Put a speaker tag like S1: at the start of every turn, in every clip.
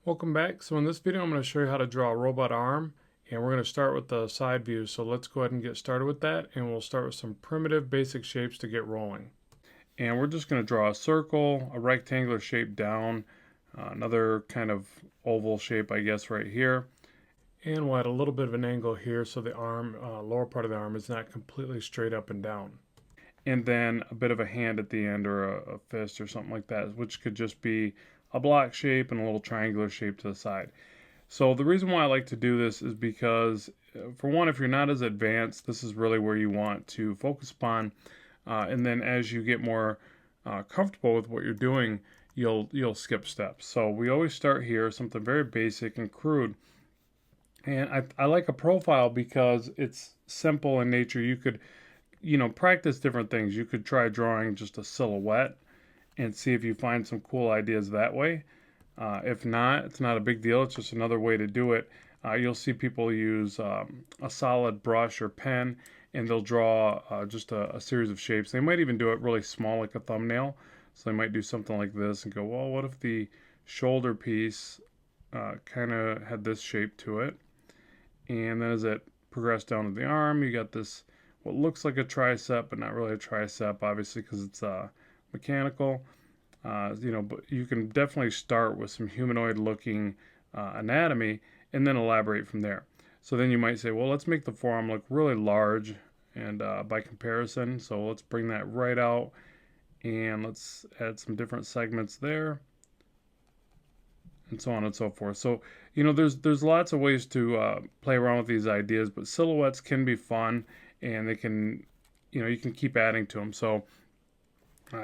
S1: Welcome back. So in this video I'm going to show you how to draw a robot arm, and we're going to start with the side view. So let's go ahead and get started with that, and we'll start with some primitive basic shapes to get rolling. And we're just going to draw a circle, a rectangular shape down, another kind of oval shape I guess right here, and we'll add a little bit of an angle here so the arm, lower part of the arm is not completely straight up and down. And then a bit of a hand at the end, or a fist or something like that, which could just be a block shape and a little triangular shape to the side. So the reason why I like to do this is because, for one, if you're not as advanced, this is really where you want to focus upon. And then as you get more comfortable with what you're doing, you'll skip steps. So we always start here, something very basic and crude. And I like a profile because it's simple in nature. You could, practice different things. You could try drawing just a silhouette and see if you find some cool ideas that way. If not, it's not a big deal. It's just another way to do it. You'll see people use a solid brush or pen, and they'll draw just a series of shapes. They might even do it really small, like a thumbnail. So they might do something like this and go, well, what if the shoulder piece kind of had this shape to it? And then as it progressed down to the arm, you got this, what looks like a tricep, but not really a tricep, obviously, because it's mechanical. But you can definitely start with some humanoid looking anatomy and then elaborate from there. So then you might say, well, let's make the forearm look really large and by comparison. So let's bring that right out and let's add some different segments there, and so on and so forth. So, there's lots of ways to play around with these ideas, but silhouettes can be fun, and they can, you can keep adding to them. So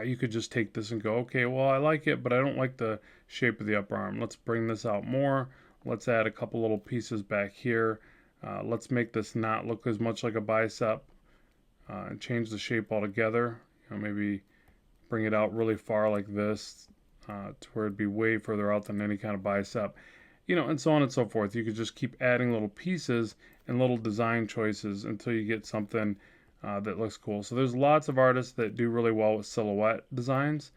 S1: you could just take this and go, okay, well, I like it, but I don't like the shape of the upper arm. Let's bring this out more. Let's add a couple little pieces back here. Let's make this not look as much like a bicep and change the shape altogether. Maybe bring it out really far like this to where it'd be way further out than any kind of bicep. And so on and so forth. You could just keep adding little pieces and little design choices until you get something that looks cool. So there's lots of artists that do really well with silhouette designs.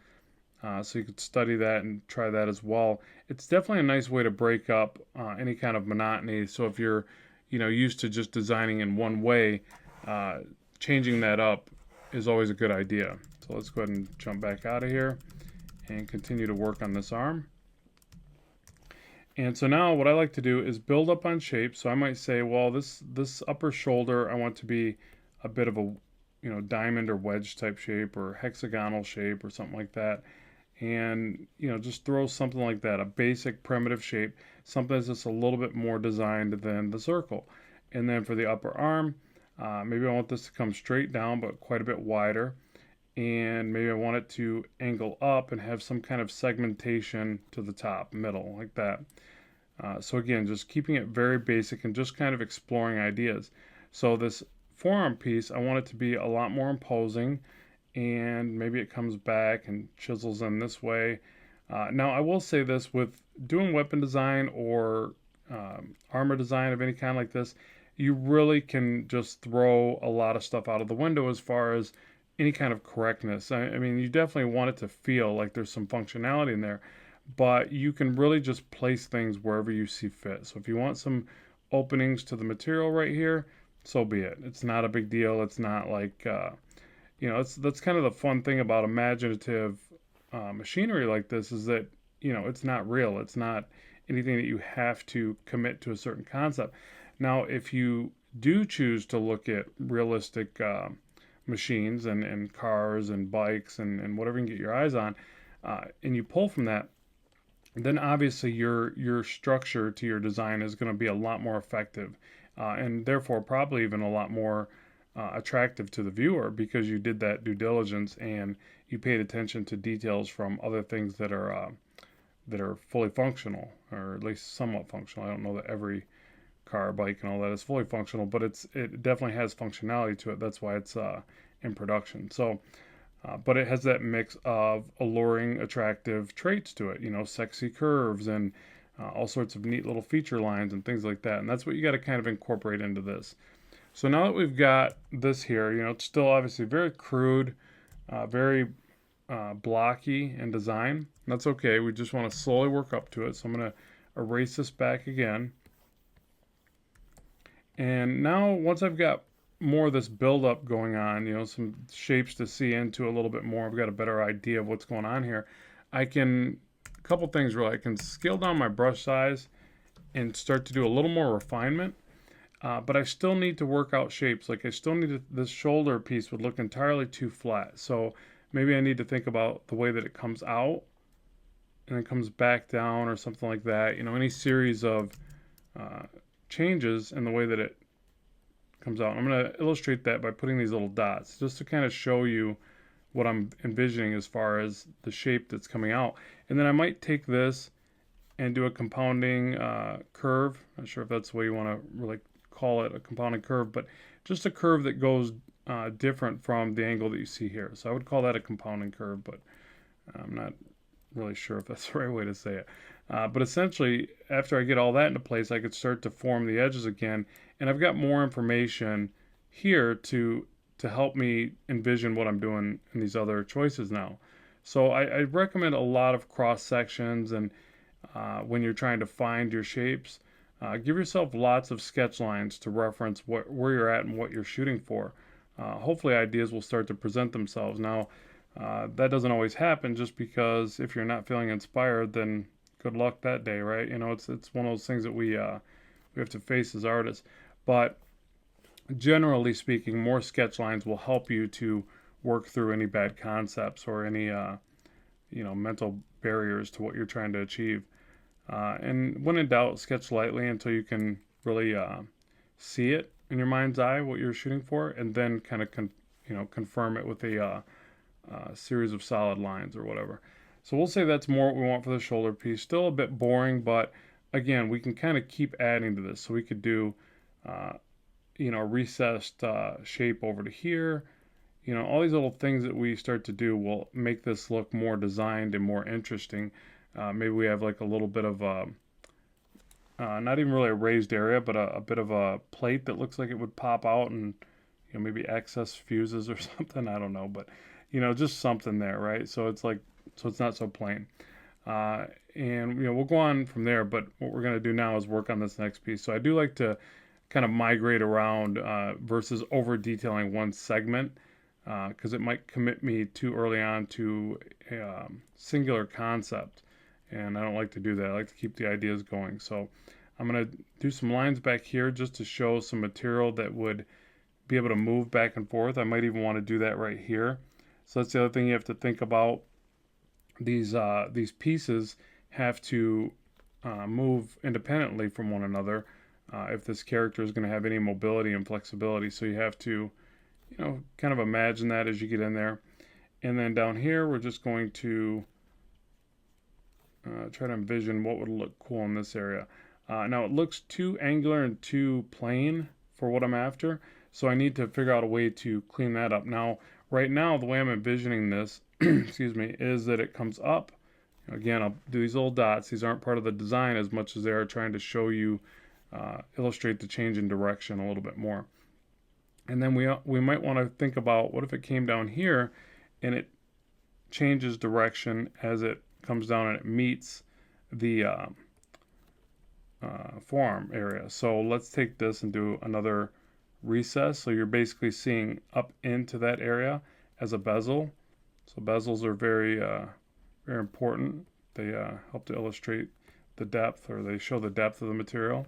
S1: So you could study that and try that as well. It's definitely a nice way to break up any kind of monotony. So if you're, used to just designing in one way, changing that up is always a good idea. So let's go ahead and jump back out of here and continue to work on this arm. And so now what I like to do is build up on shape. So I might say, well, this upper shoulder I want to be a bit of a diamond or wedge type shape or hexagonal shape or something like that. And just throw something like that, a basic primitive shape, something that's just a little bit more designed than the circle. And then for the upper arm, maybe I want this to come straight down but quite a bit wider, and maybe I want it to angle up and have some kind of segmentation to the top, middle, like that. So again, just keeping it very basic and just kind of exploring ideas. So this forearm piece, I want it to be a lot more imposing, and maybe it comes back and chisels in this way. Now I will say this, with doing weapon design or armor design of any kind like this, you really can just throw a lot of stuff out of the window as far as any kind of correctness. I mean, you definitely want it to feel like there's some functionality in there, but you can really just place things wherever you see fit. So if you want some openings to the material right here, so be it. It's not a big deal. It's not like, that's kind of the fun thing about imaginative machinery like this, is that, it's not real. It's not anything that you have to commit to a certain concept. Now, if you do choose to look at realistic machines and cars and bikes and whatever you can get your eyes on, and you pull from that, then obviously your structure to your design is going to be a lot more effective, and therefore probably even a lot more attractive to the viewer, because you did that due diligence and you paid attention to details from other things that are fully functional, or at least somewhat functional. I don't know that every car, bike, and all that is fully functional, but it definitely has functionality to it. That's why it's in production. So, but it has that mix of alluring, attractive traits to it. Sexy curves and all sorts of neat little feature lines and things like that. And that's what you got to kind of incorporate into this. So now that we've got this here, it's still obviously very crude, very blocky in design. That's okay. We just want to slowly work up to it. So I'm going to erase this back again. And now once I've got more of this buildup going on, some shapes to see into a little bit more, I've got a better idea of what's going on here. A couple things really, I can scale down my brush size and start to do a little more refinement. But I still need to work out shapes. Like I still need this shoulder piece would look entirely too flat. So maybe I need to think about the way that it comes out and then comes back down or something like that. Any series of changes in the way that it comes out. I'm going to illustrate that by putting these little dots just to kind of show you what I'm envisioning as far as the shape that's coming out. And then I might take this and do a compounding curve. Not sure if that's the way you want to really call it, a compounding curve, but just a curve that goes different from the angle that you see here. So I would call that a compounding curve, but I'm not really sure if that's the right way to say it. But essentially, after I get all that into place, I could start to form the edges again, and I've got more information here to help me envision what I'm doing in these other choices now. So I recommend a lot of cross sections, and when you're trying to find your shapes, give yourself lots of sketch lines to reference where you're at and what you're shooting for. Hopefully ideas will start to present themselves. Now, that doesn't always happen, just because if you're not feeling inspired, then good luck that day, right? It's one of those things that we have to face as artists. But generally speaking, more sketch lines will help you to work through any bad concepts or any mental barriers to what you're trying to achieve. And when in doubt, sketch lightly until you can really see it in your mind's eye, what you're shooting for, and then kind of confirm it with a series of solid lines or whatever. So we'll say that's more what we want for the shoulder piece. Still a bit boring, but again, we can kind of keep adding to this. So we could do, a recessed shape over to here. All these little things that we start to do will make this look more designed and more interesting. Maybe we have like a little bit of not even really a raised area, but a bit of a plate that looks like it would pop out, and maybe excess fuses or something. I don't know, but just something there, right? So it's not so plain. And we'll go on from there, but what we're going to do now is work on this next piece. So I do like to kind of migrate around versus over detailing one segment, because it might commit me too early on to a singular concept, and I don't like to do that. I like to keep the ideas going. So I'm going to do some lines back here just to show some material that would be able to move back and forth. I might even want to do that right here. So that's the other thing you have to think about. These pieces have to move independently from one another if this character is going to have any mobility and flexibility. So you have to, kind of imagine that as you get in there. And then down here, we're just going to try to envision what would look cool in this area. Now it looks too angular and too plain for what I'm after, so I need to figure out a way to clean that up. Now, right now, the way I'm envisioning this, excuse me, is that it comes up. Again, I'll do these little dots. These aren't part of the design as much as they are trying to show you, illustrate the change in direction a little bit more. And then we might want to think about, what if it came down here and it changes direction as it comes down and it meets the forearm area. So let's take this and do another recess. So you're basically seeing up into that area as a bezel. So bezels are very very important. They help to illustrate the depth, or they show the depth of the material,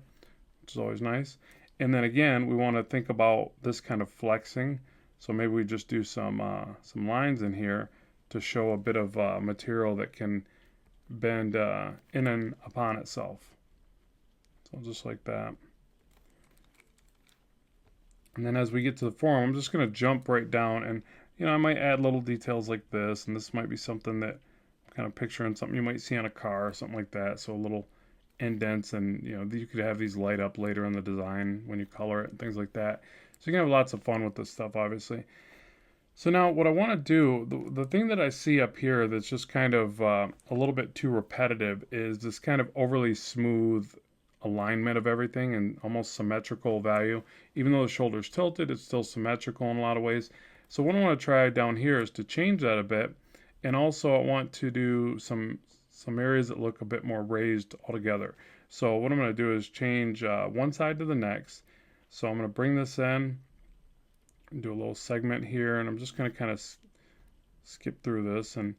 S1: which is always nice. And then again, we want to think about this kind of flexing. So maybe we just do some lines in here to show a bit of material that can bend in and upon itself. So just like that. And then as we get to the forearm, I'm just going to jump right down, and I might add little details like this, and this might be something that I'm kind of picturing something you might see on a car or something like that. So a little indents, and you could have these light up later in the design when you color it and things like that. So you can have lots of fun with this stuff, obviously. So now what I want to do, the thing that I see up here that's just kind of a little bit too repetitive, is this kind of overly smooth alignment of everything and almost symmetrical value. Even though the shoulder's tilted, it's still symmetrical in a lot of ways. So what I want to try down here is to change that a bit, and also I want to do some areas that look a bit more raised altogether. So what I'm going to do is change one side to the next. So I'm going to bring this in, do a little segment here, and I'm just going to kind of skip through this and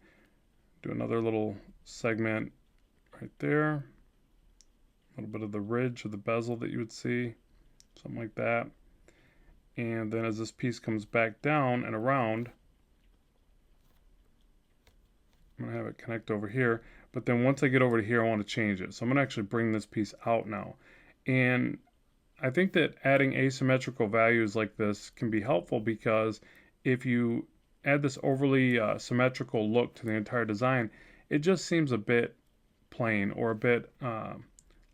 S1: do another little segment right there. A little bit of the ridge of the bezel that you would see, something like that. And then as this piece comes back down and around, I'm going to have it connect over here. But then once I get over to here, I want to change it. So I'm going to actually bring this piece out now. And I think that adding asymmetrical values like this can be helpful, because if you add this overly symmetrical look to the entire design, it just seems a bit plain or a bit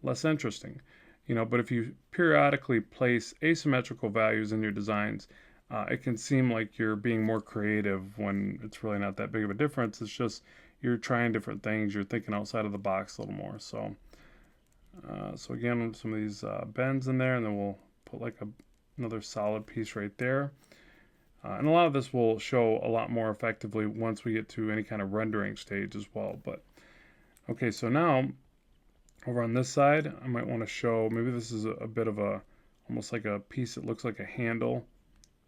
S1: less interesting. But if you periodically place asymmetrical values in your designs, it can seem like you're being more creative when it's really not that big of a difference. It's just you're trying different things, you're thinking outside of the box a little more. So again, some of these bends in there, and then we'll put like another solid piece right there. And a lot of this will show a lot more effectively once we get to any kind of rendering stage as well. But okay, so now over on this side, I might want to show, maybe this is a bit of almost like a piece that looks like a handle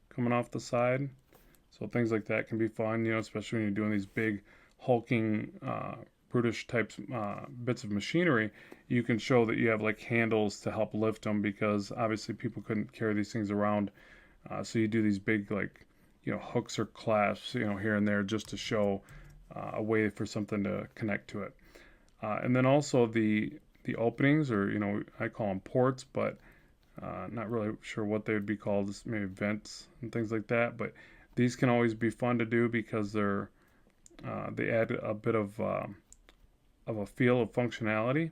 S1: coming off the side. So things like that can be fun, especially when you're doing these big hulking brutish types bits of machinery. You can show that you have like handles to help lift them, because obviously people couldn't carry these things around. So you do these big like hooks or clasps here and there, just to show a way for something to connect to it. And then also the openings, or I call them ports, but not really sure what they would be called, maybe vents and things like that. But these can always be fun to do, because they add a bit of a feel of functionality,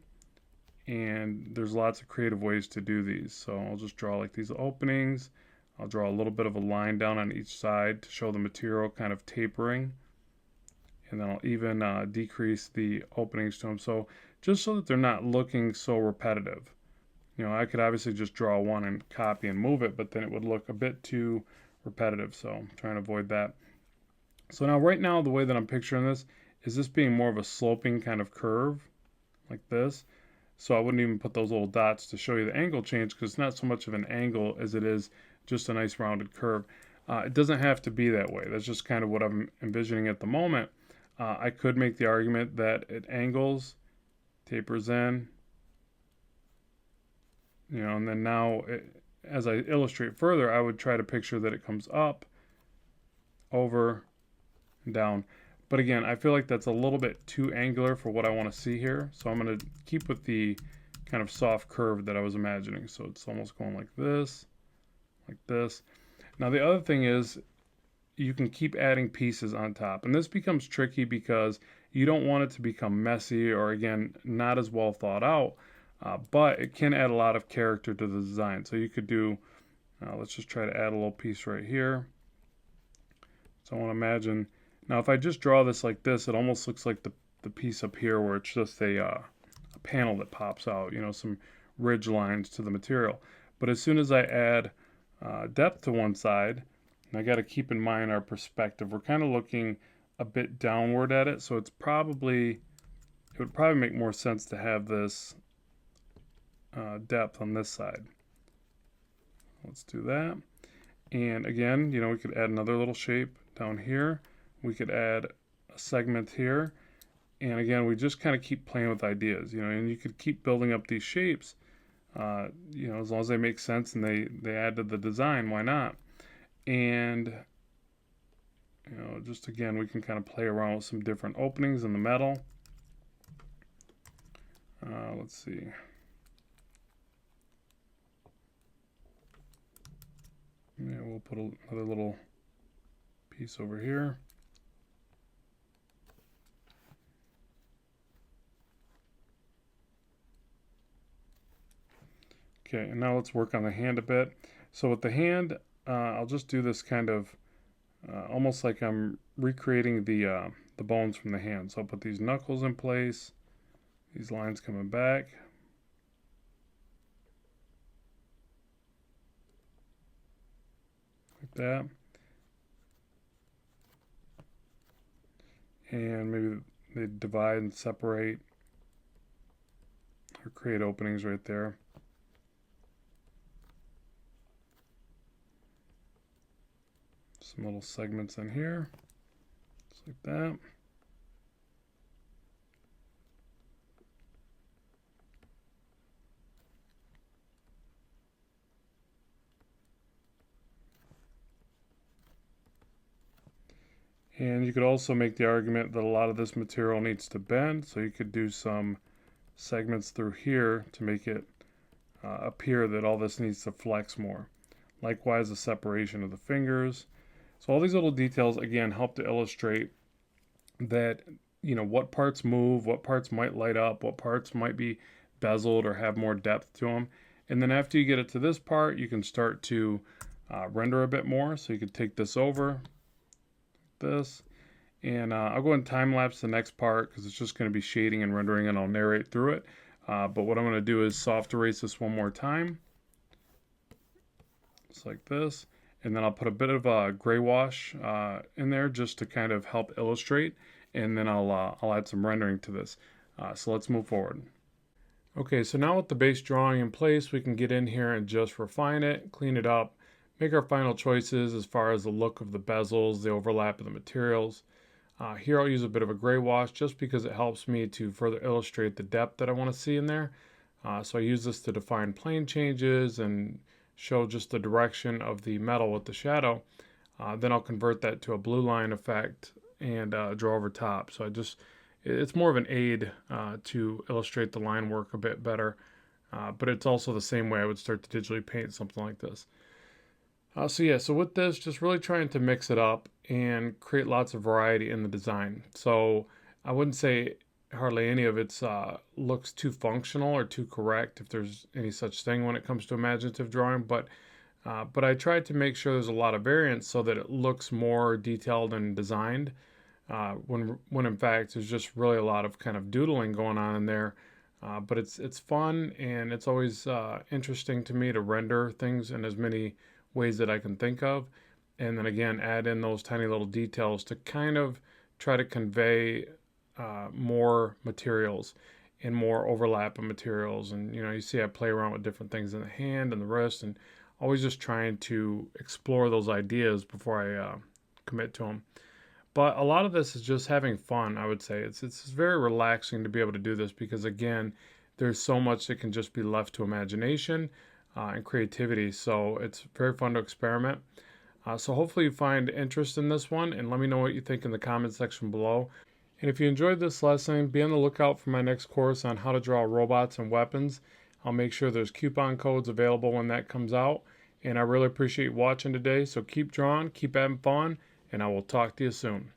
S1: and there's lots of creative ways to do these. So I'll just draw like these openings. I'll draw a little bit of a line down on each side to show the material kind of tapering, and then I'll even decrease the openings to them, so just so that they're not looking so repetitive. I could obviously just draw one and copy and move it, but then it would look a bit too repetitive, so I'm trying to avoid that. So now right now, the way that I'm picturing this is this being more of a sloping kind of curve like this. So I wouldn't even put those little dots to show you the angle change, because it's not so much of an angle as it is just a nice rounded curve. It doesn't have to be that way. That's just kind of what I'm envisioning at the moment. I could make the argument that it angles, tapers in, and then now as I illustrate further, I would try to picture that it comes up, over, and down. But again, I feel like that's a little bit too angular for what I want to see here. So I'm going to keep with the kind of soft curve that I was imagining. So it's almost going like this, like this. Now the other thing is, you can keep adding pieces on top. And this becomes tricky because you don't want it to become messy, or again, not as well thought out. But it can add a lot of character to the design. So you could do, let's just try to add a little piece right here. So I want to imagine, now if I just draw this like this, it almost looks like the piece up here where it's just a panel that pops out, some ridge lines to the material. But as soon as I add depth to one side, and I got to keep in mind our perspective, we're kind of looking a bit downward at it, so it would probably make more sense to have this depth on this side. Let's do that. And again, we could add another little shape down here. We could add a segment here. And again, we just kind of keep playing with ideas, and you could keep building up these shapes, as long as they make sense and they add to the design, why not? And, just again, we can kind of play around with some different openings in the metal. Let's see. Yeah, we'll put another little piece over here. Okay, and now let's work on the hand a bit. So with the hand, I'll just do this kind of almost like I'm recreating the bones from the hand. So I'll put these knuckles in place, these lines coming back. Like that. And maybe they divide and separate or create openings right there. Some little segments in here, just like that. And you could also make the argument that a lot of this material needs to bend, so you could do some segments through here to make it appear that all this needs to flex more. Likewise, the separation of the fingers. So all these little details, again, help to illustrate that, what parts move, what parts might light up, what parts might be bezeled or have more depth to them. And then after you get it to this part, you can start to render a bit more. So you could take this over, this, and I'll go and time lapse the next part because it's just going to be shading and rendering, and I'll narrate through it. But what I'm going to do is soft erase this one more time, just like this, and then I'll put a bit of a gray wash in there just to kind of help illustrate, and then I'll add some rendering to this. So let's move forward. Okay, so now with the base drawing in place, we can get in here and just refine it, clean it up, make our final choices as far as the look of the bezels, the overlap of the materials. Here I'll use a bit of a gray wash just because it helps me to further illustrate the depth that I want to see in there. So I use this to define plane changes and show just the direction of the metal with the shadow. Then I'll convert that to a blue line effect and draw over top. So it's more of an aid to illustrate the line work a bit better. But it's also the same way I would start to digitally paint something like this. So with this, just really trying to mix it up and create lots of variety in the design. So I wouldn't say hardly any of it looks too functional or too correct, if there's any such thing when it comes to imaginative drawing, but I tried to make sure there's a lot of variance so that it looks more detailed and designed, when in fact there's just really a lot of kind of doodling going on in there. But it's fun, and it's always interesting to me to render things in as many ways that I can think of, and then again add in those tiny little details to kind of try to convey more materials and more overlap of materials. And you see I play around with different things in the hand and the wrist, and always just trying to explore those ideas before I commit to them. But a lot of this is just having fun, I would say. It's very relaxing to be able to do this because, again, there's so much that can just be left to imagination and creativity. So it's very fun to experiment. So hopefully you find interest in this one, and let me know what you think in the comment section below. And if you enjoyed this lesson, be on the lookout for my next course on how to draw robots and weapons. I'll make sure there's coupon codes available when that comes out. And I really appreciate you watching today. So keep drawing, keep having fun, and I will talk to you soon.